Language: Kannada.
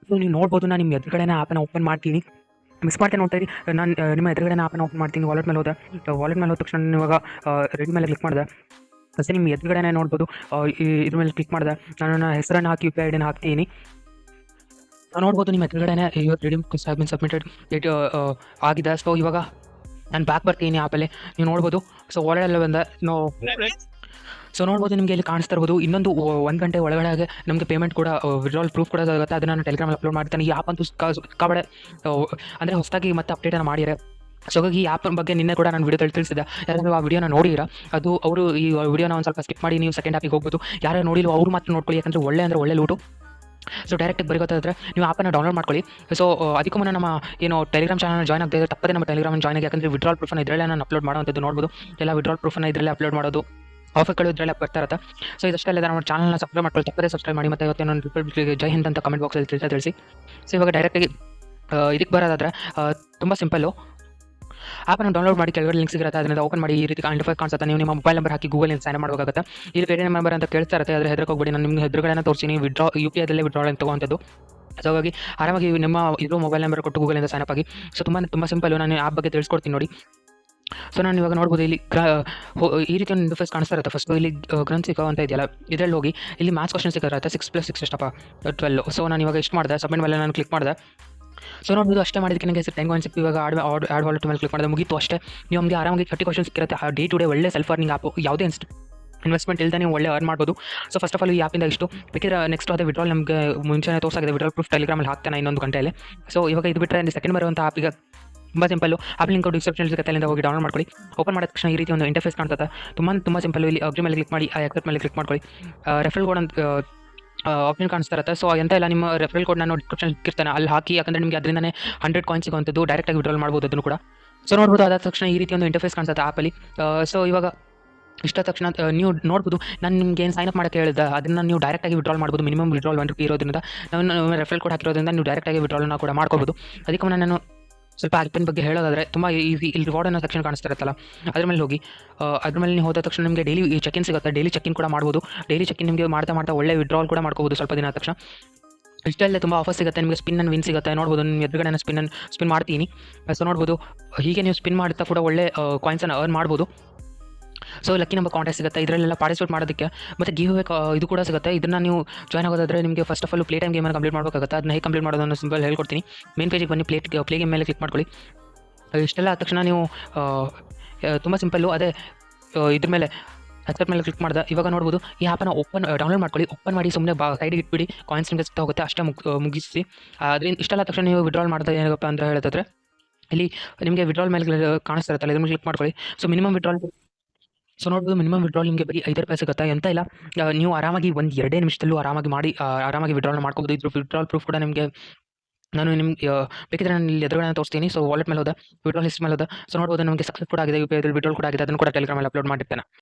ಸೊ ನೀವು ನೋಡ್ಬೋದು ನಾನು ನಿಮ್ಮ ಎದುರುಗಡೆನೇ ಆ್ಯಪನ್ನು ಓಪನ್ ಮಾಡ್ತೀನಿ. ಮಿಸ್ ಮಾಡ್ತೇನೆ ನೋಡ್ತಾ ಇರಿ. ನಾನು ನಿಮ್ಮ ಎದುರುಗಡೆನೇ ಆ್ಯಪನ್ನು ಓಪನ್ ಮಾಡ್ತೀನಿ. ವಾಲೆಟ್ ಮೇಲೆ ಹೋದೆ. ವಾಲೆಟ್ ಮೇಲೆ ಹೋದ ತಕ್ಷಣ ನಾನು ಇವಾಗ ರೆಡಿ ಮೇಲೆ ಕ್ಲಿಕ್ ಮಾಡಿದೆ. ಅಷ್ಟೇ ನಿಮ್ಮ ಎದುರುಗಡೆನೇ ನೋಡ್ಬೋದು. ಇದ್ರ ಮೇಲೆ ಕ್ಲಿಕ್ ಮಾಡಿದೆ. ನಾನು ನನ್ನ ಹೆಸರನ್ನು ಹಾಕಿ ಯು ಪಿ ಐ ಡಿನ ಹಾಕ್ತೀನಿ. ನೋಡ್ಬೋದು ನಿಮ್ಮ ಎದುರುಗಡೆನೇ your redeem have been submitted date ಆಗಿದೆ. ಸೊ ಇವಾಗ ನಾನು ಬ್ಯಾಕ್ ಬರ್ತೀನಿ ಆ್ಯಪಲ್ಲಿ. ನೀವು ನೋಡ್ಬೋದು. ಸೊ ಒಳಗಡೆ ಬಂದೆ ಸೊ ನೋಡ್ಬೋದು ನಿಮಗೆ ಇಲ್ಲಿ ಕಾಣಿಸ್ತಾ ಇರ್ಬೋದು. ಇನ್ನೊಂದು 1 ಗಂಟೆ ಒಳಗಡೆ ನಮಗೆ ಪೇಮೆಂಟ್ ಕೂಡ ವಿಡ್ರಾಲ್ ಪ್ರೂಫ್ ಕೂಡ ಆಗುತ್ತೆ. ಅದನ್ನು ನಾನು ಟೆಲಿಗ್ರಾಮಲ್ಲಿ ಅಪ್ಲೋಡ್ ಮಾಡ್ತೀನಿ. ಈ ಆ್ಯಪ್ ಅಂತೂ ಸಿಕ್ಕಾಪಟ್ಟೆ ಅಂದರೆ ಹೊಸದಾಗಿ ಮತ್ತೆ ಅಪ್ಡೇಟನ್ನು ಮಾಡಿದ್ದಾರೆ. ಸೊ ಹಾಗಾಗಿ ಈ ಆ್ಯಪ್ ಬಗ್ಗೆ ನಿನ್ನೆ ಕೂಡ ನಾನು ವಿಡಿಯೋದಲ್ಲಿ ತಿಳಿಸಿದೆ. ಯಾರಾದರೂ ಆ ವಿಡಿಯೋನ ನೋಡಿರಾ ಅದು ಅವರು ಈ ವಿಡಿಯೋನ ಒಂದು ಸ್ವಲ್ಪ ಸ್ಕಿಪ್ ಮಾಡಿ ನೀವು ಸೆಕೆಂಡ್ ಆ್ಯಪಿಗೆ ಹೋಗ್ಬೋದು. ಯಾರು ನೋಡಿಲ್ಲ ಅವ್ರು ಮಾತ್ರ ನೋಡ್ಕೊಳ್ಳಿ. ಯಾಕಂದರೆ ಒಳ್ಳೆ ಲೂಟು. ಸೊ ಡೈರೆಕ್ಟಾಗಿ ಬರೀಗೋತಾದ್ರೆ ನೀವು ಆ್ಯಪನ್ನು ಡೌನ್ಲೋಡ್ ಮಾಡ್ಕೊಳ್ಳಿ. ಸೊ ಅದಕ್ಕೂ ಮುನ್ನ ನಮ್ಮ ಏನು ಟೆಲಿಗ್ರಾಮ್ ಚಾನಲ್ ಜಾಯ್ನ್ ಆಗದೆ ತಪ್ಪದೆ ನಮ್ಮ ಟೆಲಿಗ್ರಾಮ್ ಜಾಯ್ನ್ ಆಗಿ. ಯಾಕಂದರೆ ವಿಡ್ರಾಲ್ ಪ್ರೂಫನ್ನು ಇದರಲ್ಲೇ ನಾನು ಅಪ್ಲೋಡ್ ಮಾಡೋವಂಥದ್ದು ನೋಡ್ಬೋದು. ಎಲ್ಲ ವಿಡ್ರಾಲ್ ಪ್ರೂಫನ್ನು ಇದರಲ್ಲೇ ಅಪ್ಲೋಡ್ ಮಾಡೋದು, ಆಫರ್ಗಳು ಇದರಲ್ಲೇ ಬರ್ತಾ ಇರುತ್ತೆ. ಸೊ ಇದಷ್ಟೇ ಅಲ್ಲದೆ ನಮ್ಮ ಚಾನಲ್ನ ಸಬ್ಸ್ಕ್ರೈಬ್ ಮಾಡ್ಕೊಳ್ಳಿ. ತಪ್ಪದೇ ಸಬ್ಸ್ಕ್ರೈಬ್ ಮಾಡಿ. ಮತ್ತು ಇವತ್ತು ನಾನು ರಿಪಬ್ಲಿಕ್ಗೆ ಜೈ ಹಿಂದ್ ಅಂತ ಕಮೆಂಟ್ ಬಾಕ್ಸಲ್ಲಿ ತಿಳಿಸಿ. ಸೊ ಇವಾಗ ಡೈರೆಕ್ಟಾಗಿ ಇದಕ್ಕೆ ಬರೋದಾದರೆ ತುಂಬ ಸಿಂಪಲ್ಲು. ಆ್ಯಪನ್ನು ಡೌನ್ಲೋಡ್ ಮಾಡಿ, ಕೆಳಗಡೆ ಲಿಂಕ್ ಸಿಗುತ್ತೆ, ಅದರಿಂದ ಓಪನ್ ಮಾಡಿ. ಈ ರೀತಿ ಇಂಟರ್ಫೇಸ್ ಕಾಣಿಸುತ್ತೆ. ನೀವು ನಿಮ್ಮ ಮೊಬೈಲ್ ನಂಬರ್ ಹಾಕಿ ಗೂಗಲಿಂದ ಸೈನ್ ಮಾಡಬೇಕಾಗುತ್ತೆ. ಇಲ್ಲಿ ಪೇಟಿಎಂ ನಂಬರ್ ಅಂತ ಕೇಳ್ತಾ ಇರುತ್ತೆ. ಆದರೆ ಹೆದರಕ್ಕೆ ಹೋಗ್ಬೇಡಿ. ನಾನು ನಿಮಗೆ ಎದುರುಗಡೆನೇ ತೋರಿಸ್ತೀನಿ. ಯು ಪಿ ಐದಲ್ಲೇ ವಿಡ್ರಾಲ್ ಅಂತ ತಗೋವಂಥದ್ದು. ಸೊ ಹಾಗಾಗಿ ಆರಾಮಾಗಿ ನಿಮ್ಮ ಇರೋ ಮೊಬೈಲ್ ನಂಬರ್ ಕೊಟ್ಟು ಗೂಗಲಿಂದ ಸೈನ್ ಅಪ್ ಆಗಿ. ಸೊ ತುಂಬ ಸಿಂಪಲ್ಲು. ನಾನು ಆ್ಯಪ್ ಬಗ್ಗೆ ತಿಳಿಸ್ಕೊಡ್ತೀನಿ ನೋಡಿ. ಸೊ ನಾನು ಇವಾಗ ನೋಡ್ಬೋದು ಇಲ್ಲಿ ಈ ರೀತಿ ಒಂದು ಇಂಟರ್ಫೇಸ್ ಕಾಣಿಸ್ತಾ ಇರುತ್ತೆ. ಫಸ್ಟು ಇಲ್ಲಿ ಗ್ರಂಥ್ ಸಿಗೋ ಅಂತ ಇದೆಯಲ್ಲ, ಇದರಲ್ಲಿ ಹೋಗಿ ಇಲ್ಲಿ ಮ್ಯಾಥ್ಸ್ ಕ್ವಶನ್ ಸಿಗುತ್ತೆ. 6+6 ಎಷ್ಟಪ್ಪ 12. ಸೊ ನಾನು ಇವಾಗ ಎಷ್ಟು ಮಾಡಿದೆ, ಸಬ್ಮಿಟ್ ಮೇಲೆ ನಾನು ಕ್ಲಿಕ್ ಮಾಡಿದೆ. ಸೊ ನೋಡ್ಬೋದು ಅಷ್ಟೇ ಮಾಡಿದ್ದಕ್ಕೆ ನನಗೆ 10 ಕಾಯಿನ್ ಸಿಕ್ಕು. ಇವಾಗ ಆ್ಯಡ್ ವಾಲೆಟ್ ಮೇಲೆ ಕ್ಲಿಕ್ ಮಾಡಿದೆ, ಮುಗೀತು ಅಷ್ಟೇ. ನೀವು ನಮಗೆ ಆರಾಮಾಗಿ 30 ಕ್ವಶನ್ಸ್ ಸಿಕ್ಕಿರುತ್ತೆ. ಡೇ ಟು ಡೇ ಒಳ್ಳೆ ಸೆಲ್ಫ್ ಅರ್ನಿಂಗ್ ಆ್ಯಪ್. ಯಾವುದೇ ಇನ್ವೆಸ್ಟ್ಮೆಂಟ್ ಇಲ್ಲದೆ ನೀವು ಒಳ್ಳೆ ಅರ್ನ್ ಮಾಡ್ಬೋದು. ಸೊ ಫಸ್ಟ್ ಆಫ್ ಆಲ್ ಈ ಆ್ಯಪಿಂದ ಇಷ್ಟು ಬೇಕಿದ್ರೆ ನೆಕ್ಸ್ಟ್ ಅದೇ ವಿಡ್ರಾಲ್ ನಮಗೆ ಮುಂಚೆನೇ ತೋರಿಸಾಗಿದೆ. ವಿಡ್ರಾಲ್ ಪ್ರೂಫ್ ಟೆಲಿಗ್ರಾಮಲ್ಲಿ ಹಾಕ್ತಾನೆ ಇನ್ನೊಂದು ಗಂಟೆಯಲ್ಲಿ. ಸೊ ಇವಾಗ ಇದು ಬಿಟ್ಟರೆ ಸೆಕೆಂಡ್ ಬರುವಂಥ ಆ್ಯಪಿಗೆ ತುಂಬ ಸಿಂಪಲ್ಲು. ಆ್ಯಪ್ ಲಿಂಕ್ ಡಿಸ್ಕ್ರಿಪ್ಷನ್ ಸಿಗುತ್ತೆ, ಅಲ್ಲಿಂದ ಹೋಗಿ ಡೌನ್ಲೋಡ್ ಮಾಡ್ಕೊಳ್ಳಿ. ಓಪನ್ ಮಾಡಿದ ತಕ್ಷಣ ಈ ರೀತಿ ಒಂದು ಇಂಟರ್ಫೇಸ್ ಕಾಣ್ತದೆ. ತುಂಬ ಸಿಂಪಲ್ಲು. ಇಲ್ಲಿ ಅಗ್ರಿ ಮೇಲೆ ಕ್ಲಿಕ್ ಮಾಡಿ, ಆ ಎಕ್ಸೆಪ್ಟ್ ಮೇಲೆ ಕ್ಲಿಕ್ ಮಾಡ್ಕೊಳ್ಳಿ. ರೆಫರಲ್ ಕೋಡ್ ಅಂತ ಆಪ್ಷನ್ ಕಾಣಿಸ್ತಾ ಇರುತ್ತೆ. ಸೊ ಎಂತ ಇಲ್ಲ, ನಿಮ್ಮ ರೆಫರಲ್ ಕೋಡ್ ನಾನು ಡಿಸ್ಕ್ರಿಪ್ಷನ್ ಇರ್ತಾನೆ ಅಲ್ಲಿ ಹಾಕಿ. ಯಾಕಂದರೆ ನಿಮಗೆ ಅದರಿಂದನೇ 100 ಕಾಯಿನ್ ಸಿಗುವಂಥದ್ದು. ಡೈರೆಕ್ಟಾಗಿ ವಿಡ್ರಾಲ್ ಮಾಡ್ಬೋದು ಅದನ್ನು ಕೂಡ. ಸೊ ನೋಡ್ಬೋದು ಅದಾದ ತಕ್ಷಣ ಈ ರೀತಿ ಒಂದು ಇಂಟರ್ಫೇಸ್ ಕಾಣಿಸುತ್ತೆ ಆ್ಯಪಲ್ಲಿ. ಸೊ ಇವಾಗ ಇಷ್ಟ ತಕ್ಷಣ ನೀವು ನೋಡ್ಬೋದು ನಾನು ನಿಮ್ಗೆ ಏನು ಸೈನ್ ಅಪ್ ಮಾಡೋಕ್ಕೆ ಹೇಳಿದೆ ಅದನ್ನು ನೀವು ಡೈರೆಕ್ಟಾಗಿ ವಿಡ್ರಾಲ್ ಮಾಡ್ಬೋದು. ಮಿನಿಮಮ್ ವಿಡ್ರಾಲ್ 1 ರೂಪಿ ಇರೋದ್ರಿಂದ ನಾವು ರೆಫರಲ್ ಕೋಡ್ ಹಾಕಿರೋದ್ರಿಂದ ನೀವು ಡೈರೆಕ್ಟಾಗಿ ವಿಡ್ರಾಲ್ನ ಕೂಡ ಮಾಡ್ಕೋಬೋದು. ಅದಕ್ಕೆ ನಾನು ಸ್ವಲ್ಪ ಆ್ಯಪಿನ ಬಗ್ಗೆ ಹೇಳೋದಾದರೆ ತುಂಬ ಈಸಿ. ಇಲ್ಲಿ ರಿವಾರ್ಡ್ ಅನ್ನೋ ಸೆಕ್ಷನ್ ಕಾಣಿಸ್ತಾ ಇರುತ್ತಲ್ಲ, ಅದ್ರ ಮೇಲೆ ಹೋಗಿ. ಅದ್ರ ಮೇಲೆ ನೀವು ಹೋದ ತಕ್ಷಣ ನಿಮಗೆ ಡೈಲಿ ಚೆಕ್-ಇನ್ ಸಿಗುತ್ತೆ. ಡೈಲಿ ಚೆಕ್-ಇನ್ ಕೂಡ ಮಾಡ್ಬೋದು. ಡೈಲಿ ಚೆಕ್-ಇನ್ ನಿಮಗೆ ಮಾಡ್ತಾ ಒಳ್ಳೆ ವಿಡ್ರಾಲ್ ಕೂಡ ಮಾಡ್ಕೋಬೋದು ಸ್ವಲ್ಪ ದಿನ ಆದ ತಕ್ಷಣ. ಇಷ್ಟಲ್ಲೇ ತುಂಬ ಆಫರ್ ಸಿಗುತ್ತೆ ನಿಮಗೆ. ಸ್ಪಿನ್ ಆ್ಯಂಡ್ ವಿನ್ ಸಿಗುತ್ತೆ. ನೋಡ್ಬೋದು ನಿಮ್ಮ ಎದುರುಗಡೆ ಸ್ಪಿನ್ ಮಾಡ್ತೀನಿ. ಸೊ ನೋಡ್ಬೋದು ಹೀಗೆ ನೀವು ಸ್ಪಿನ್ ಮಾಡ್ತಾ ಕೂಡ ಒಳ್ಳೆ ಕಾಯಿನ್ಸನ್ನು ಅರ್ನ್ ಮಾಡ್ಬೋದು. ಸೊ ಲಕ್ಕಿ ನಂಬರ್ ಕಾಂಟೆಸ್ಟ್ ಸಿಗುತ್ತೆ. ಇದರಲ್ಲೆಲ್ಲ ಪಾರ್ಟಿಸಿಪೇಟ್ ಮಾಡೋದಕ್ಕೆ. ಮತ್ತು ಗಿವ್ ಅವೇ ಇದು ಕೂಡ ಸಿಗುತ್ತೆ. ಇದನ್ನು ನೀವು ಜಾಯ್ನ್ ಆಗೋದಾದರೆ ನಿಮಗೆ first of all play time ಗೇಮನ್ನು ಕಂಪ್ಲೀಟ್ ಮಾಡಬೇಕಾಗುತ್ತೆ. ಅದನ್ನ ಹೇಗೆ ಕಂಪ್ಲೀಟ್ ಮಾಡೋದನ್ನು ಸಿಂಪಲ್ ಹೇಳ್ಕೊಡ್ತೀನಿ. ಮೇನ್ ಪೇಜಿಗೆ ಬನ್ನಿ, ಪ್ಲೇ ಗೇಮ್ ಮೇಲೆ ಕ್ಲಿಕ್ ಮಾಡ್ಕೊಳ್ಳಿ. ಇಷ್ಟೆಲ್ಲ ಆದ ತಕ್ಷಣ ನೀವು ತುಂಬ ಸಿಂಪಲ್ಲು. ಅದೇ ಇದ್ರ ಮೇಲೆ ಅಕ್ಸೆಪ್ಟ್ ಮೇಲೆ ಕ್ಲಿಕ್ ಮಾಡಿದೆ. ಇವಾಗ ನೋಡ್ಬೋದು ಈ ಆ್ಯಪನ್ನು ಡೌನ್ಲೋಡ್ ಮಾಡ್ಕೊಳ್ಳಿ. ಓಪನ್ ಮಾಡಿ ಸುಮ್ಮನೆ ಸೈಡಿಗೆ ಇಟ್ಬಿಡಿ. ಕಾಯಿನ್ಸ್ ನಿಮಗೆ ಸಿಗ್ತಾ ಹೋಗುತ್ತೆ. ಅಷ್ಟೇ ಮುಗಿಸಿ. ಅದರಿಂದ ಇಷ್ಟೆಲ್ಲ ತಕ್ಷಣ ನೀವು ವಿಡ್ರಾಲ್ ಮಾಡಿದ್ರೆ ಏನಪ್ಪ ಅಂತ ಹೇಳಿದ್ರೆ ಇಲ್ಲಿ ನಿಮಗೆ ವಿಡ್ರಾಲ್ ಮೇಲೆ ಕಾಣಿಸ್ತಾ ಇರುತ್ತಲ್ಲ, ಇದ್ರ ಮೇಲೆ ಕ್ಲಿಕ್ ಮಾಡ್ಕೊಳ್ಳಿ. So minimum withdrawal. ಸೊ ನೋಡ್ಬೋದು ಮಿನಿಮಮ್ ವಿಡ್ರಾಲ್ ನಿಮಗೆ ಬರೀ 5 ರೂಪಾಯಿ ಸಿಗುತ್ತೆ. ಎಂತ ಇಲ್ಲ, ನೀವು ಆರಾಮಾಗಿ 1-2 ನಿಮಿಷದಲ್ಲೂ ಆರಾಮಾಗಿ ಮಾಡಿ ಆರಾಮಾಗಿ ವಿಡ್ರಾಲ್ನ ಮಾಡ್ಕೋಬೋದು. ಇದ್ರ ವಿಡ್ರಾಲ್ ಪ್ರೂಫ್ ಕೂಡ ನಿಮಗೆ ನಾನು ನಿಮ್ಗೆ ಬೇಕಿದ್ರೆ ನಾನು ಇಲ್ಲಿ ಎದುರುಗಡೆ ತೋರಿಸ್ತೀನಿ. ಸೊ ವಾಲೆಟ್ ಮೇಲೆ ಹೋದ, ವಿಡ್ರಾಲ್ ಹಿಸ್ಟ್ರಿ ಮೇಲೆ ಹೋದ. ಸೊ ನೋಡ್ಬೋದು ನಮಗೆ ಸಕ್ಸಸ್ ಕೂಡ ಆಗಿದೆ. ಯು ಪಿ ಐದಲ್ಲಿ ವಿಡ್ರಾಲ್ ಕೂಡ ಆಗಿದೆ. ಅದನ್ನು ಕೂಡ ಟೆಲಿಗ್ರಾಮಲ್ಲಿ ಅಪ್ಲೋಡ್ ಮಾಡಿರ್ತೇನೆ.